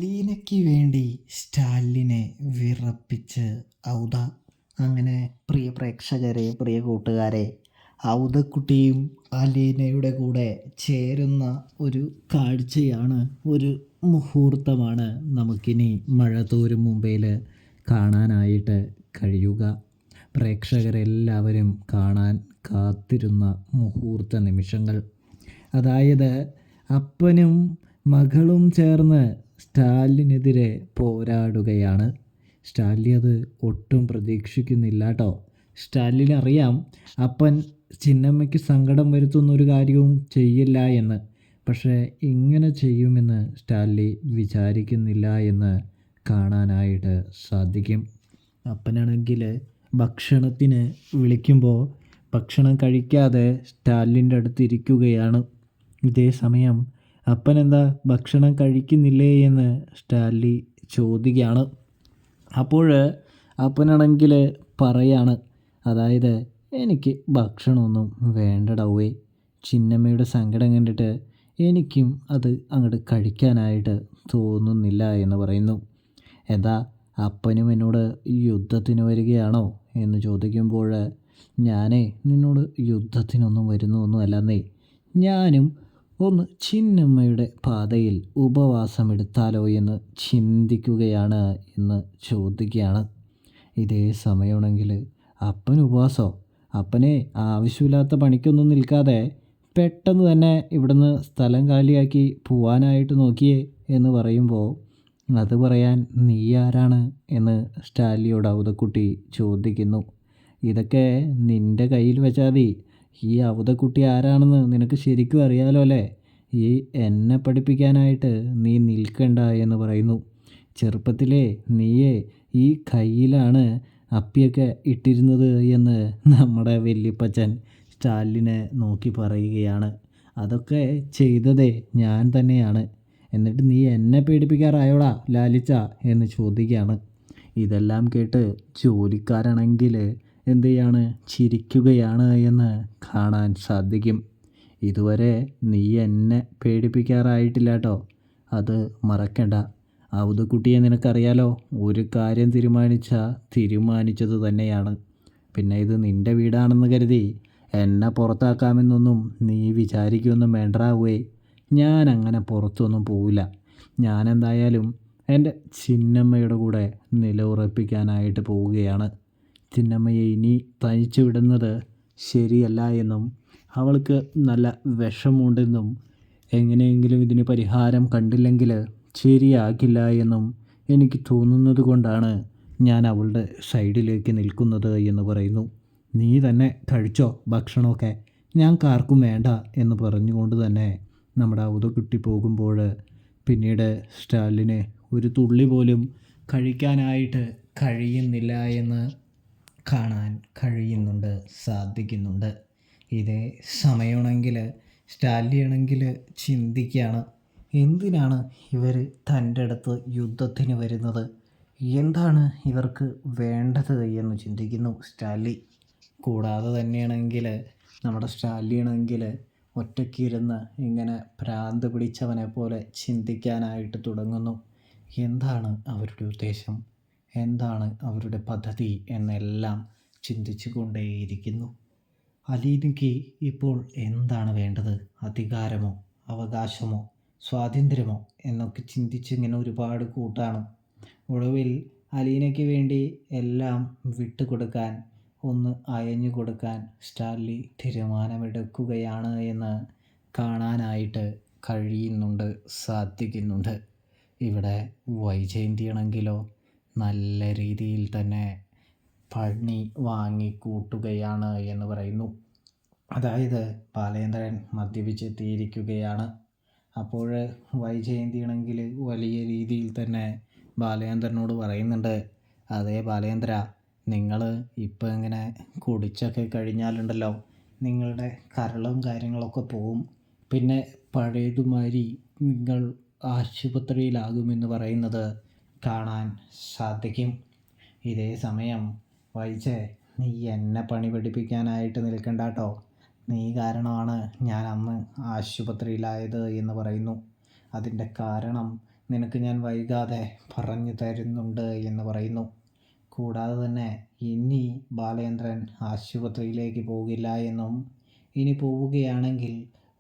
ലീനയ്ക്ക് വേണ്ടി സ്റ്റാലിനെ വിറപ്പിച്ച് ഔദ. അങ്ങനെ പ്രിയ പ്രേക്ഷകരെ, പ്രിയ കൂട്ടുകാരെ, ഔദക്കുട്ടിയും അലീനയുടെ കൂടെ ചേരുന്ന ഒരു കാഴ്ചയാണ്, ഒരു മുഹൂർത്തമാണ് നമുക്കിനി മഴ തോരും മുമ്പേൽ കാണാനായിട്ട് കഴിയുക. പ്രേക്ഷകരെല്ലാവരും കാണാൻ കാത്തിരുന്ന മുഹൂർത്ത നിമിഷങ്ങൾ. അതായത് അപ്പനും മകളും ചേർന്ന് സ്റ്റാലിനെതിരെ പോരാടുകയാണ്. സ്റ്റാലിൻ അത് ഒട്ടും പ്രതീക്ഷിക്കുന്നില്ല കേട്ടോ. സ്റ്റാലിന് അറിയാം അപ്പൻ ചിന്നമ്മയ്ക്ക് സങ്കടം വരുത്തുന്നൊരു കാര്യവും ചെയ്യില്ല എന്ന്. പക്ഷേ ഇങ്ങനെ ചെയ്യുമെന്ന് സ്റ്റാലിൻ വിചാരിക്കുന്നില്ല എന്ന് കാണാനായിട്ട് സാധിക്കും. അപ്പനാണെങ്കിൽ ഭക്ഷണത്തിന് വിളിക്കുമ്പോൾ ഭക്ഷണം കഴിക്കാതെ സ്റ്റാലിൻ്റെ അടുത്തിരിക്കുകയാണ്. ഇതേ സമയം അപ്പനെന്താ ഭക്ഷണം കഴിക്കുന്നില്ലേ എന്ന് സ്റ്റാലിൻ ചോദിക്കുകയാണ്. അപ്പോൾ അപ്പനാണെങ്കിൽ പറയാണ്, അതായത് എനിക്ക് ഭക്ഷണമൊന്നും വേണ്ടടവേ, ചിന്നമ്മയുടെ സങ്കടം കണ്ടിട്ട് എനിക്കും അത് അങ്ങോട്ട് കഴിക്കാനായിട്ട് തോന്നുന്നില്ല എന്ന് പറയുന്നു. എന്താ അപ്പനും എന്നോട് യുദ്ധത്തിന് വരികയാണോ എന്ന് ചോദിക്കുമ്പോൾ, ഞാനേ നിന്നോട് യുദ്ധത്തിനൊന്നും വരുന്നൊന്നുമല്ലെന്നേ, ഞാനും ഒന്ന് ചിന്നമ്മയുടെ പാതയിൽ ഉപവാസമെടുത്താലോ എന്ന് ചിന്തിക്കുകയാണ് എന്ന് ചോദിക്കുകയാണ്. ഇതേ സമയമാണെങ്കിൽ അപ്പൻ ഉപവാസമോ? അപ്പനെ ആവശ്യമില്ലാത്ത പണിക്കൊന്നും നിൽക്കാതെ പെട്ടെന്ന് തന്നെ ഇവിടുന്ന് സ്ഥലം കാലിയാക്കി പോവാനായിട്ട് നോക്കിയേ എന്ന് പറയുമ്പോൾ, അത് പറയാൻ നീ ആരാണ് എന്ന് സ്റ്റാലിയോട് ഔദക്കുട്ടി ചോദിക്കുന്നു. ഇതൊക്കെ നിൻ്റെ കയ്യിൽ വെച്ചാൽ മതി. ഈ ഔദക്കുട്ടി ആരാണെന്ന് നിനക്ക് ശരിക്കും അറിയാലോ അല്ലേ? ഈ എന്നെ പഠിപ്പിക്കാനായിട്ട് നീ നിൽക്കണ്ട എന്ന് പറയുന്നു. ചെറുപ്പത്തിലേ നീയേ ഈ കയ്യിലാണ് അപ്പിയൊക്കെ ഇട്ടിരുന്നത് എന്ന് നമ്മുടെ വല്യപ്പച്ചൻ സ്റ്റാലിനെ നോക്കി പറയുകയാണ്. അതൊക്കെ ചെയ്തതേ ഞാൻ തന്നെയാണ്. എന്നിട്ട് നീ എന്നെ പേടിപ്പിക്കാറായോടാ ലാലിച്ച എന്ന് ചോദിക്കുകയാണ്. ഇതെല്ലാം കേട്ട് ജോലിക്കാരാണെങ്കിൽ എന്ത് ചെയ്യാണ്, ചിരിക്കുകയാണ് എന്ന് കാണാൻ സാധിക്കും. ഇതുവരെ നീ എന്നെ പേടിപ്പിക്കാറായിട്ടില്ല കേട്ടോ, അത് മറക്കണ്ട. ഔദക്കുട്ടിയെ നിനക്കറിയാലോ, ഒരു കാര്യം തീരുമാനിച്ചത് തന്നെയാണ്. പിന്നെ ഇത് നിൻ്റെ വീടാണെന്ന് കരുതി എന്നെ പുറത്താക്കാമെന്നൊന്നും നീ വിചാരിക്കുകയൊന്നും വേണ്ടാവേ. ഞാൻ അങ്ങനെ പുറത്തൊന്നും പോവില്ല. ഞാനെന്തായാലും എൻ്റെ ചിന്നമ്മയുടെ കൂടെ നിലയുറപ്പിക്കാനായിട്ട് പോവുകയാണ്. ചിന്നമ്മയെ ഇനി തനിച്ചു വിടുന്നത് ശരിയല്ല എന്നും അവൾക്ക് നല്ല വിഷമമുണ്ടെന്നും എങ്ങനെയെങ്കിലും ഇതിന് പരിഹാരം കണ്ടില്ലെങ്കിൽ ശരിയാക്കില്ല എന്നും എനിക്ക് തോന്നുന്നത് കൊണ്ടാണ് ഞാൻ അവളുടെ സൈഡിലേക്ക് നിൽക്കുന്നത് എന്ന് പറയുന്നു. നീ തന്നെ കഴിച്ചോ ഭക്ഷണമൊക്കെ, ഞങ്ങൾക്കാർക്കും വേണ്ട എന്ന് പറഞ്ഞുകൊണ്ട് തന്നെ നമ്മുടെ ഔദക്കുട്ടി പോകുമ്പോൾ, പിന്നീട് സ്റ്റാലിന് ഒരു തുള്ളി പോലും കഴിക്കാനായിട്ട് കഴിയുന്നില്ല എന്ന് കാണാൻ സാധിക്കുന്നുണ്ട്. ഇതേ സമയമാണെങ്കിൽ സ്റ്റാലിനാണെങ്കിൽ ചിന്തിക്കുകയാണ്, എന്തിനാണ് ഇവർ തൻ്റെ അടുത്ത് യുദ്ധത്തിന് വരുന്നത്, എന്താണ് ഇവർക്ക് വേണ്ടത് എന്ന് ചിന്തിക്കുന്നു സ്റ്റാലിൻ. കൂടാതെ തന്നെയാണെങ്കിൽ നമ്മുടെ സ്റ്റാലിനാണെങ്കിൽ ഒറ്റയ്ക്കിരുന്ന് ഇങ്ങനെ ഭ്രാന്ത് പിടിച്ചവനെ പോലെ ചിന്തിക്കാനായിട്ട് തുടങ്ങുന്നു. എന്താണ് അവരുടെ ഉദ്ദേശം, എന്താണ് അവരുടെ പദ്ധതി എന്നെല്ലാം ചിന്തിച്ചു കൊണ്ടേയിരിക്കുന്നു. അലീനയ്ക്ക് ഇപ്പോൾ എന്താണ് വേണ്ടത്, അധികാരമോ അവകാശമോ സ്വാതന്ത്ര്യമോ എന്നൊക്കെ ചിന്തിച്ചിങ്ങനെ ഒരുപാട് കൂട്ടാണ്. ഒടുവിൽ അലീനയ്ക്ക് വേണ്ടി എല്ലാം വിട്ടുകൊടുക്കാൻ, ഒന്ന് അയഞ്ഞു കൊടുക്കാൻ സ്റ്റാലിൻ തീരുമാനമെടുക്കുകയാണ് എന്ന് കാണാനായിട്ട് സാധിക്കുന്നുണ്ട്. ഇവിടെ വൈജയന്തിയാണെങ്കിലോ നല്ല രീതിയിൽ തന്നെ പണി വാങ്ങിക്കൂട്ടുകയാണ് എന്ന് പറയുന്നു. അതായത് ബാലേന്ദ്രൻ മദ്യപിച്ചെത്തിയിരിക്കുകയാണ്. അപ്പോൾ വൈജയന്തിയാണെങ്കിൽ വലിയ രീതിയിൽ തന്നെ ബാലേന്ദ്രനോട് പറയുന്നുണ്ട്, അതേ ബാലേന്ദ്ര, നിങ്ങൾ ഇപ്പോൾ ഇങ്ങനെ കുടിച്ചൊക്കെ കഴിഞ്ഞാലുണ്ടല്ലോ, നിങ്ങളുടെ കരളും കാര്യങ്ങളൊക്കെ പോവും. പിന്നെ പഴയതുമാതിരി നിങ്ങൾ ആശുപത്രിയിലാകുമെന്ന് പറയുന്നത് കാണാൻ സാധിക്കും. ഇതേ സമയം വൈജേ, നീ എന്നെ പണി പഠിപ്പിക്കാനായിട്ട് നിൽക്കണ്ട കേട്ടോ, നീ കാരണമാണ് ഞാൻ അന്ന് ആശുപത്രിയിലായത് എന്ന് പറയുന്നു. അതിൻ്റെ കാരണം നിനക്ക് ഞാൻ വൈകാതെ പറഞ്ഞു തരുന്നുണ്ട് എന്ന് പറയുന്നു. കൂടാതെ തന്നെ ഇനി ബാലേന്ദ്രൻ ആശുപത്രിയിലേക്ക് പോകില്ല എന്നും ഇനി പോവുകയാണെങ്കിൽ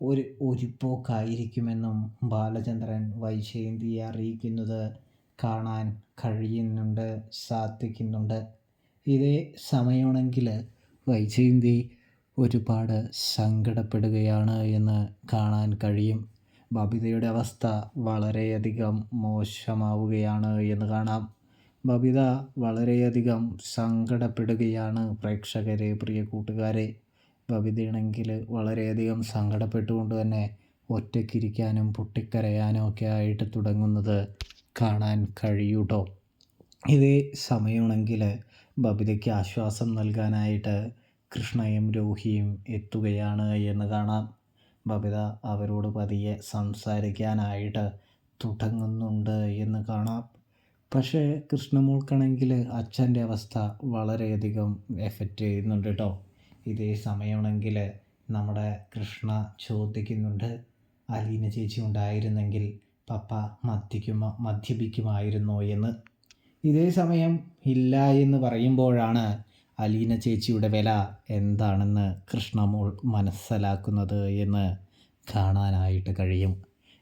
ഒരു പോക്കായിരിക്കുമെന്നും ബാലചന്ദ്രൻ വൈജയന്തിയെ അറിയിക്കുന്നത് കാണാൻ കഴിയുന്നുണ്ട്, സാധിക്കുന്നുണ്ട്. ഇതേ സമയമാണെങ്കിൽ വൈജയന്തി ഒരുപാട് സങ്കടപ്പെടുകയാണ് എന്ന് കാണാൻ കഴിയും. ബബിതയുടെ അവസ്ഥ വളരെയധികം മോശമാവുകയാണ് എന്ന് കാണാം. ബബിത വളരെയധികം സങ്കടപ്പെടുകയാണ് പ്രേക്ഷകരെ, പ്രിയ കൂട്ടുകാരെ. ബബിതയാണെങ്കിൽ വളരെയധികം സങ്കടപ്പെട്ടുകൊണ്ട് തന്നെ ഒറ്റയ്ക്കിരിക്കാനും പൊട്ടിക്കരയാനും ഒക്കെ ആയിട്ട് തുടങ്ങുന്നത് കാണാൻ കഴിയൂട്ടോ. ഇതേ സമയമാണെങ്കിൽ ബബിതയ്ക്ക് ആശ്വാസം നൽകാനായിട്ട് കൃഷ്ണയും രോഹിയും എത്തുകയാണ് എന്ന് കാണാം. ബബിത അവരോട് പതിയെ സംസാരിക്കാനായിട്ട് തുടങ്ങുന്നുണ്ട് എന്ന് കാണാം. പക്ഷേ കൃഷ്ണമോൾക്കാണെങ്കിൽ അച്ഛൻ്റെ അവസ്ഥ വളരെയധികം എഫക്റ്റ് ചെയ്യുന്നുണ്ട് കേട്ടോ. ഇതേ സമയമാണെങ്കിൽ നമ്മുടെ കൃഷ്ണ ചോദിക്കുന്നുണ്ട്, അലീന ചേച്ചി ഉണ്ടായിരുന്നെങ്കിൽ പപ്പ മദ്യപിക്കുമായിരുന്നോ എന്ന്. ഇതേ സമയം ഇല്ല എന്ന് പറയുമ്പോഴാണ് അലീന ചേച്ചിയുടെ വില എന്താണെന്ന് കൃഷ്ണമോൾ മനസ്സിലാക്കുന്നത് എന്ന് കാണാനായിട്ട് കഴിയും.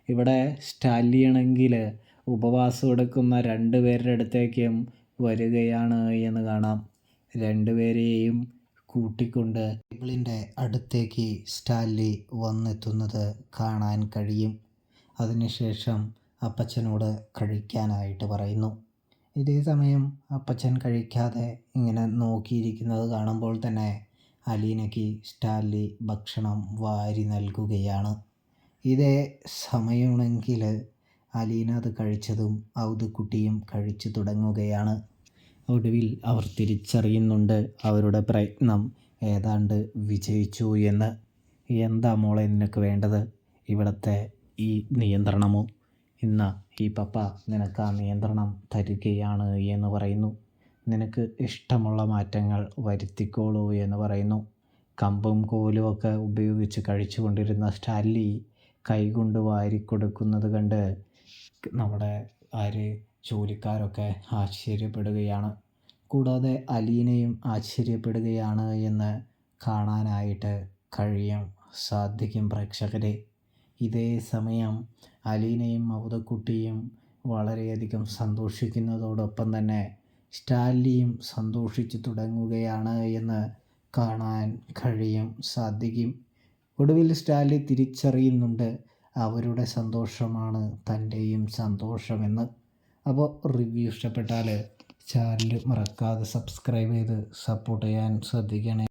ഇവിടെ സ്റ്റാലിയാണെങ്കിൽ ഉപവാസം എടുക്കുന്ന രണ്ടുപേരുടെ അടുത്തേക്കും വരികയാണ് എന്ന് കാണാം. രണ്ടുപേരെയും കൂട്ടിക്കൊണ്ട് ടേബിളിൻ്റെ അടുത്തേക്ക് സ്റ്റാൻലി വന്നെത്തുന്നത് കാണാൻ കഴിയും. അതിനുശേഷം അപ്പച്ചനോട് കഴിക്കാനായിട്ട് പറയുന്നു. ഇതേ സമയം അപ്പച്ചൻ കഴിക്കാതെ ഇങ്ങനെ നോക്കിയിരിക്കുന്നത് കാണുമ്പോൾ തന്നെ അലീനയ്ക്ക് സ്റ്റാൻലി ഭക്ഷണം വാരി നൽകുകയാണ്. ഇതേ സമയമാണെങ്കിൽ അലീന അത് കഴിച്ചതും ഔതുക്കുട്ടിയും കഴിച്ചു തുടങ്ങുകയാണ്. ഒടുവിൽ അവർ തിരിച്ചറിയുന്നുണ്ട് അവരുടെ പ്രയത്നം ഏതാണ്ട് വിജയിച്ചു എന്ന്. എന്താ മോളെ നിനക്ക് വേണ്ടത്? ഇവിടുത്തെ ഈ നിയന്ത്രണമോ? ഇന്ന് ഈ പപ്പ നിനക്ക് ആ നിയന്ത്രണം തരികയാണ് എന്ന് പറയുന്നു. നിനക്ക് ഇഷ്ടമുള്ള മാറ്റങ്ങൾ വരുത്തിക്കോളൂ എന്ന് പറയുന്നു. കമ്പും കോലും ഒക്കെ ഉപയോഗിച്ച് കഴിച്ചുകൊണ്ടിരുന്ന സ്റ്റാൻലി കൈകൊണ്ട് വാരിക്കൊടുക്കുന്നത് കണ്ട് നമ്മുടെ ജോലിക്കാരൊക്കെ ആശ്ചര്യപ്പെടുകയാണ്. കൂടാതെ അലീനയും ആശ്ചര്യപ്പെടുകയാണ് എന്ന് കാണാനായിട്ട് സാധിക്കും പ്രേക്ഷകരെ. ഇതേ സമയം അലീനയും ഔതക്കുട്ടിയും വളരെയധികം സന്തോഷിക്കുന്നതോടൊപ്പം തന്നെ സ്റ്റാൻലിയും സന്തോഷിച്ചു തുടങ്ങുകയാണ് എന്ന് കാണാൻ സാധിക്കും. ഒടുവിൽ സ്റ്റാൻലി തിരിച്ചറിയുന്നുണ്ട് അവരുടെ സന്തോഷമാണ് തൻ്റെയും സന്തോഷമെന്ന്. അപ്പോൾ റിവ്യൂ ഇഷ്ടപ്പെട്ടാൽ ചാനൽ മറക്കാതെ സബ്സ്ക്രൈബ് ചെയ്ത് സപ്പോർട്ട് ചെയ്യാൻ ശ്രദ്ധിക്കണേ.